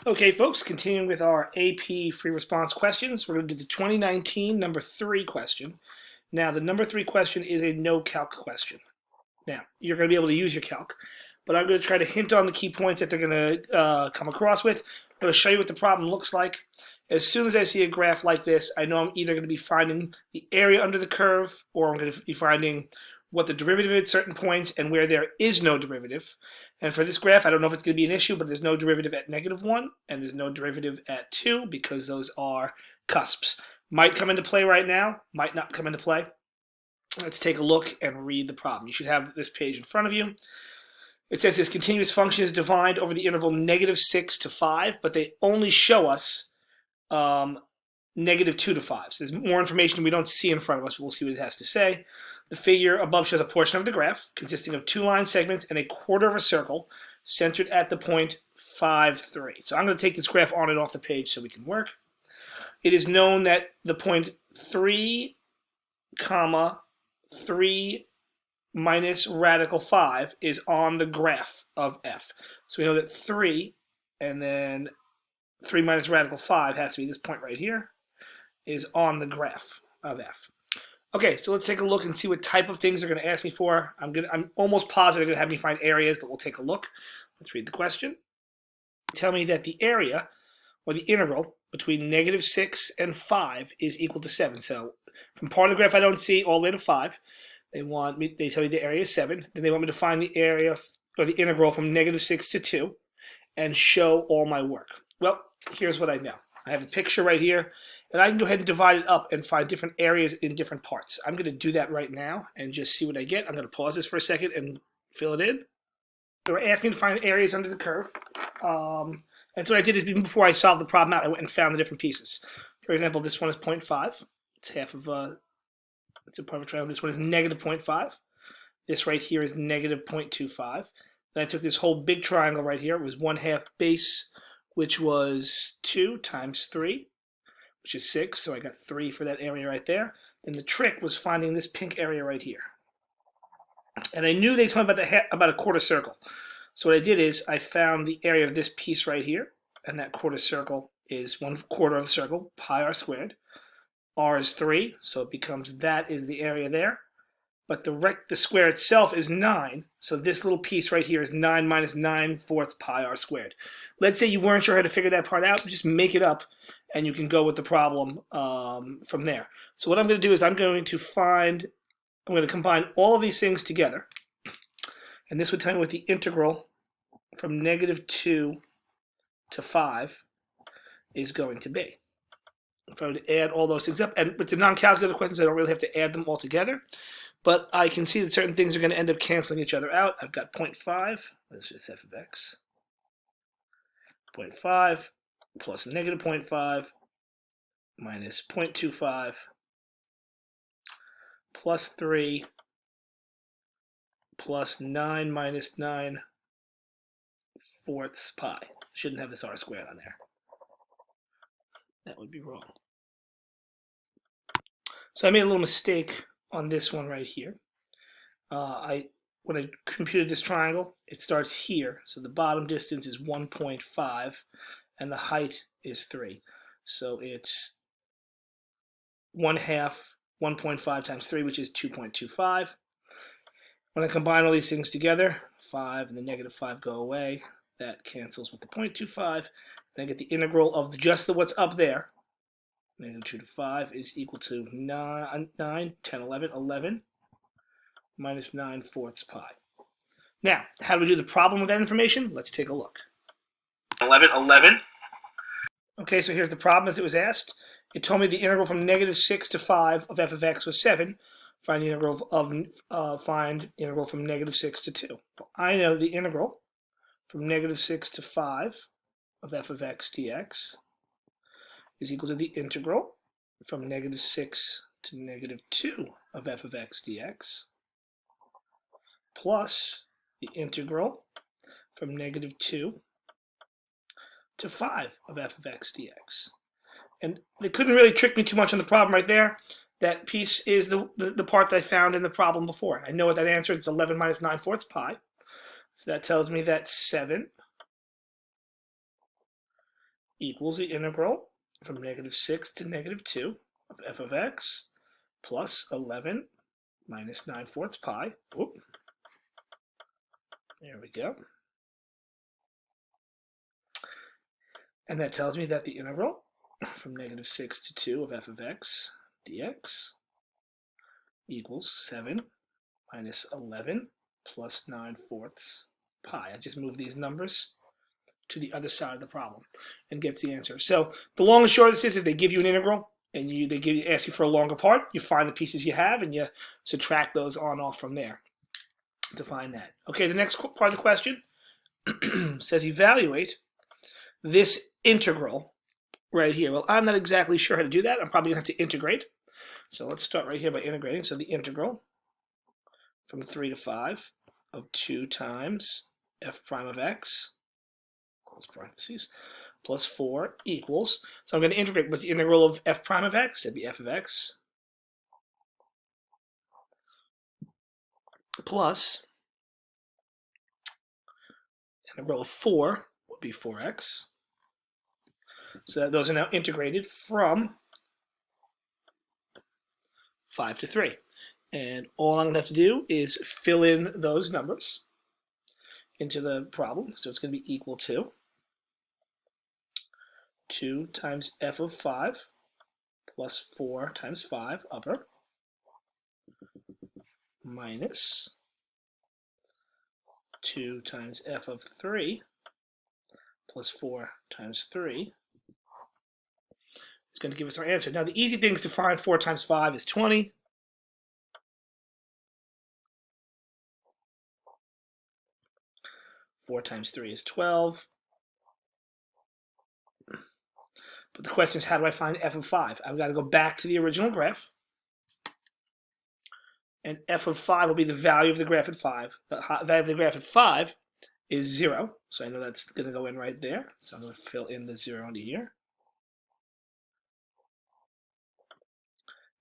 Okay, folks, continuing with our AP free response questions, we're going to do the 2019 number 3 question. Now, the number 3 question is a no-calc question. Now, you're going to be able to use your calc, but I'm going to try to hint on the key points that they're going to come across with. I'm going to show you what the problem looks like. As soon as I see a graph like this, I know I'm either going to be finding the area under the curve, or I'm going to be finding what the derivative is at certain points and where there is no derivative. And for this graph, I don't know if it's going to be an issue, but there's no derivative at -1, and there's no derivative at 2 because those are cusps. Might come into play right now, might not come into play. Let's take a look and read the problem. You should have this page in front of you. It says this continuous function is defined over the interval -6 to 5, but they only show us -2 to 5. So there's more information we don't see in front of us, but we'll see what it has to say. The figure above shows a portion of the graph consisting of 2 line segments and a quarter of a circle centered at the point 5, 3. So I'm going to take this graph on and off the page so we can work. It is known that the point 3, 3 minus radical 5 is on the graph of f. So we know that 3 and then 3 minus radical 5 has to be this point right here, is on the graph of f. Okay, so let's take a look and see what type of things they're going to ask me for. I'm almost positive they're going to have me find areas, but we'll take a look. Let's read the question. Tell me that the area, or the integral, between -6 and 5 is equal to 7. So from part of the graph I don't see all the way to 5, they tell me the area is 7. Then they want me to find the area, or the integral from -6 to 2, and show all my work. Well, here's what I know. I have a picture right here, and I can go ahead and divide it up and find different areas in different parts. I'm going to do that right now and just see what I get. I'm going to pause this for a second and fill it in. They were asking me to find areas under the curve. And so what I did is, even before I solved the problem out, I went and found the different pieces. For example, this one is 0.5. It's half of it's a part of a triangle. This one is -0.5. This right here is -0.25. Then I took this whole big triangle right here. It was 1/2 base, which was 2 times 3, which is 6. So I got 3 for that area right there. Then the trick was finding this pink area right here. And I knew they told me about a quarter circle. So what I did is I found the area of this piece right here, and that quarter circle is 1/4 of the circle, pi r squared. R is 3, so it becomes that is the area there. But the square itself is 9, so this little piece right here is 9 minus 9/4 pi r squared. Let's say you weren't sure how to figure that part out, just make it up, and you can go with the problem from there. So what I'm going to do is I'm going to combine all of these things together, and this would tell me what the integral from -2 to 5 is going to be. If I were to add all those things up, and it's a non-calculator question, so I don't really have to add them all together. But I can see that certain things are going to end up canceling each other out. I've got 0.5, that's just f of x. 0.5 plus -0.5 minus 0.25 plus 3 plus 9 minus 9/4 pi. Shouldn't have this r squared on there. That would be wrong. So I made a little mistake on this one right here. When I computed this triangle, it starts here. So the bottom distance is 1.5 and the height is 3. So it's 1/2 1.5 times 3, which is 2.25. When I combine all these things together, 5 and the -5 go away. That cancels with the 0.25. And I get the integral of just what's up there. -2 to 5 is equal to 9, 10, 11, 11 minus 9/4 pi. Now, how do we do the problem with that information? Let's take a look. 11. Okay, so here's the problem as it was asked. It told me the integral from -6 to 5 of f of x was 7. Find the integral from -6 to 2. Well, I know the integral from -6 to 5 of f of x dx is equal to the integral from -6 to -2 of f of x dx plus the integral from -2 to 5 of f of x dx. And they couldn't really trick me too much on the problem right there. That piece is the part that I found in the problem before. I know what that answer is. It's 11 minus 9/4 pi. So that tells me that 7 equals the integral from -6 to -2 of f of x plus 11 minus 9/4 pi. Oop. There we go. And that tells me that the integral from -6 to 2 of f of x dx equals 7 minus 11 plus 9/4 pi. I just move these numbers to the other side of the problem and gets the answer. So the long and short of this is, if they give you an integral and they ask you for a longer part, you find the pieces you have and you subtract those on off from there to find that. Okay, the next part of the question says evaluate this integral right here. Well, I'm not exactly sure how to do that. I'm probably going to have to integrate. So let's start right here by integrating. So the integral from 3 to 5 of 2 times f prime of x, close parentheses, plus 4 equals. So I'm going to integrate. What's the integral of f prime of x? That'd be f of x plus integral of 4 would be 4x. So those are now integrated from 5 to 3. And all I'm going to have to do is fill in those numbers into the problem. So it's going to be equal to 2 times f of 5 plus 4 times 5 upper minus 2 times f of 3 plus 4 times 3. It's going to give us our answer. Now, the easy things to find: 4 times 5 is 20. 4 times 3 is 12. But the question is, how do I find f of 5? I've got to go back to the original graph. And f of 5 will be the value of the graph at 5. The value of the graph at 5 is 0. So I know that's going to go in right there. So I'm going to fill in the 0 into here.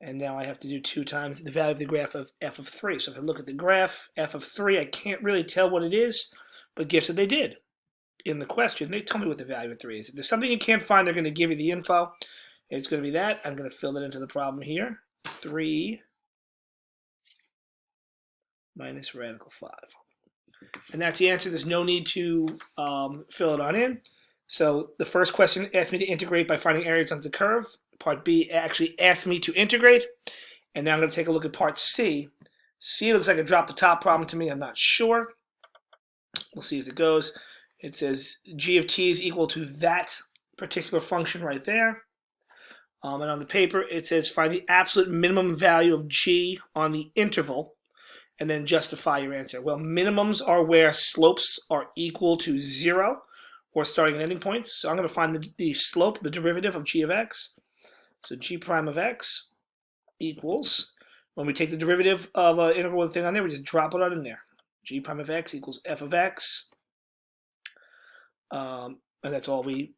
And now I have to do 2 times the value of the graph of f of 3. So if I look at the graph, f of 3, I can't really tell what it is, but guess what they did? In the question, they told me what the value of 3 is. If there's something you can't find, they're going to give you the info. It's going to be that. I'm going to fill it into the problem here. 3 minus radical 5. And that's the answer. There's no need to fill it on in. So the first question asked me to integrate by finding areas on the curve. Part B actually asked me to integrate. And now I'm going to take a look at part C. C looks like a drop the top problem to me. I'm not sure. We'll see as it goes. It says g of t is equal to that particular function right there. And on the paper, it says find the absolute minimum value of g on the interval and then justify your answer. Well, minimums are where slopes are equal to 0 or starting and ending points. So I'm going to find the slope, the derivative of g of x. So g prime of x equals, when we take the derivative of an integral with a thing on there, we just drop it out in there. G prime of x equals f of x. And that's all we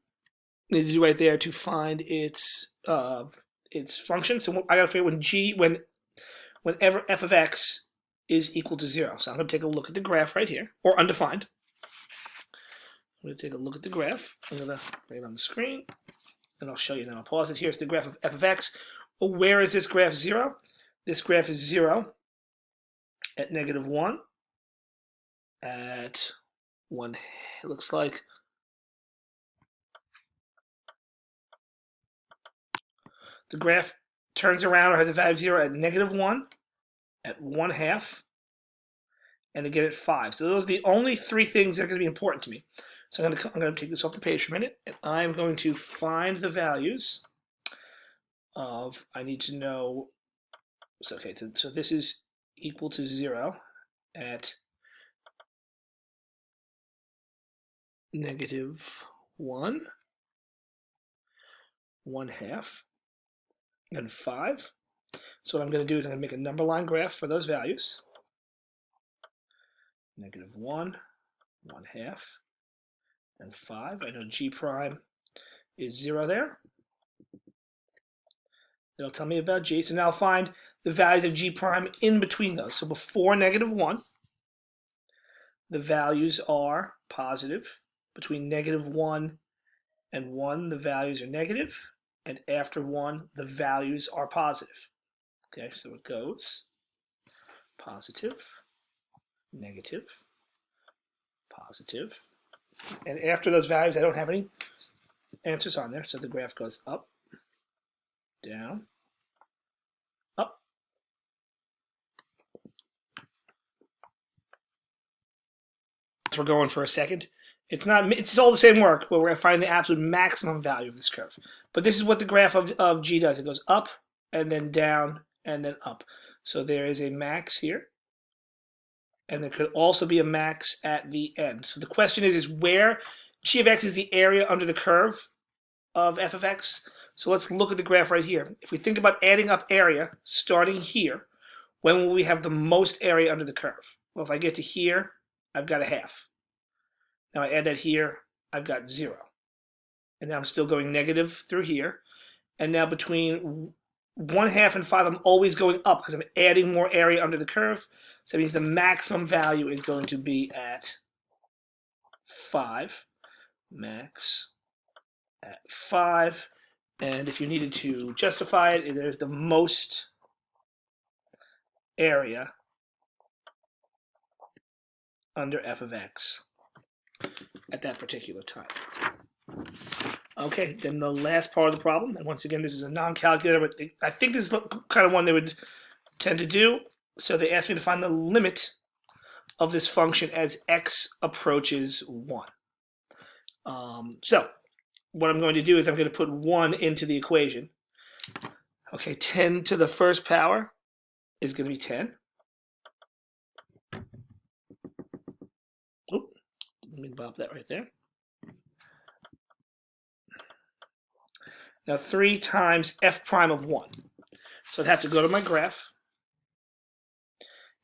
need to do right there to find its function. So I got to figure whenever f of x is equal to 0. So I'm going to take a look at the graph right here, or undefined. I'm going to take a look at the graph. I'm going to bring it on the screen, and I'll show you. Then I'll pause it. Here's the graph of f of x. Where is this graph 0? This graph is 0 at -1, at 1, it looks like. The graph turns around or has a value of 0 at -1, at 1/2, and again at 5. So those are the only 3 things that are going to be important to me. So I'm going to take this off the page for a minute, and I'm going to find the values of, I need to know, so, okay, so this is equal to 0 at -1, 1/2, and 5. So what I'm going to do is I'm going to make a number line graph for those values. -1, 1/2, and 5. I know g prime is 0 there. It'll tell me about g. So now I'll find the values of g prime in between those. So before -1, the values are positive between -1 and 1, the values are negative, and after 1, the values are positive. Okay, so it goes positive, negative, positive, and after those values, I don't have any answers on there, so the graph goes up, down, up. So we're going for a second. It's all the same work, but we're going to find the absolute maximum value of this curve. But this is what the graph of G does. It goes up, and then down, and then up. So there is a max here, and there could also be a max at the end. So the question is where G of x is the area under the curve of f of x. So let's look at the graph right here. If we think about adding up area starting here, when will we have the most area under the curve? Well, if I get to here, I've got a half. Now I add that here, I've got 0. And now I'm still going negative through here. And now between 1/2 and 5, I'm always going up because I'm adding more area under the curve. So that means the maximum value is going to be at 5. Max at 5. And if you needed to justify it, there's the most area under f of x at that particular time. Okay, then the last part of the problem, and once again, this is a non-calculator, but I think this is kind of one they would tend to do. So they asked me to find the limit of this function as x approaches 1. So what I'm going to do is I'm going to put 1 into the equation. Okay, 10 to the first power is going to be 10. Oop, let me bop that right there. Now 3 times f prime of 1. So I'd have to go to my graph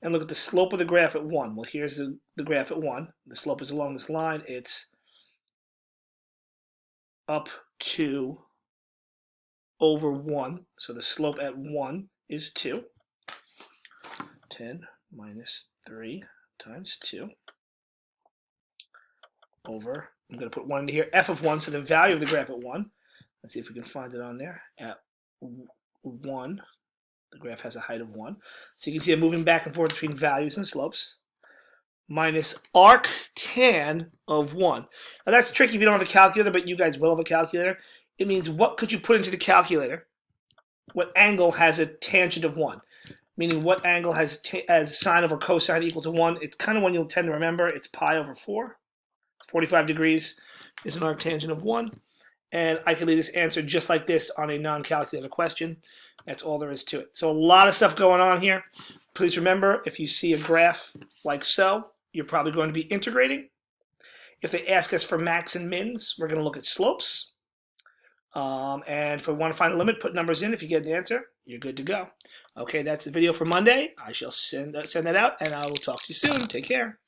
and look at the slope of the graph at 1. Well, here's the graph at 1. The slope is along this line. It's up to over 1. So the slope at 1 is 2. 10 minus 3 times 2 over, I'm going to put 1 into here, f of 1, so the value of the graph at 1. Let's see if we can find it on there. At 1, the graph has a height of 1. So you can see I'm moving back and forth between values and slopes. Minus arc tan of 1. Now that's tricky if you don't have a calculator, but you guys will have a calculator. It means what could you put into the calculator? What angle has a tangent of 1? Meaning what angle has sine over cosine equal to 1? It's kind of one you'll tend to remember. It's pi over 4. 45 degrees is an arctangent of 1. And I could leave this answer just like this on a non-calculator question. That's all there is to it. So a lot of stuff going on here. Please remember, if you see a graph like so, you're probably going to be integrating. If they ask us for max and mins, we're going to look at slopes. And if we want to find a limit, put numbers in. If you get an answer, you're good to go. Okay, that's the video for Monday. I shall send that out, and I will talk to you soon. Take care.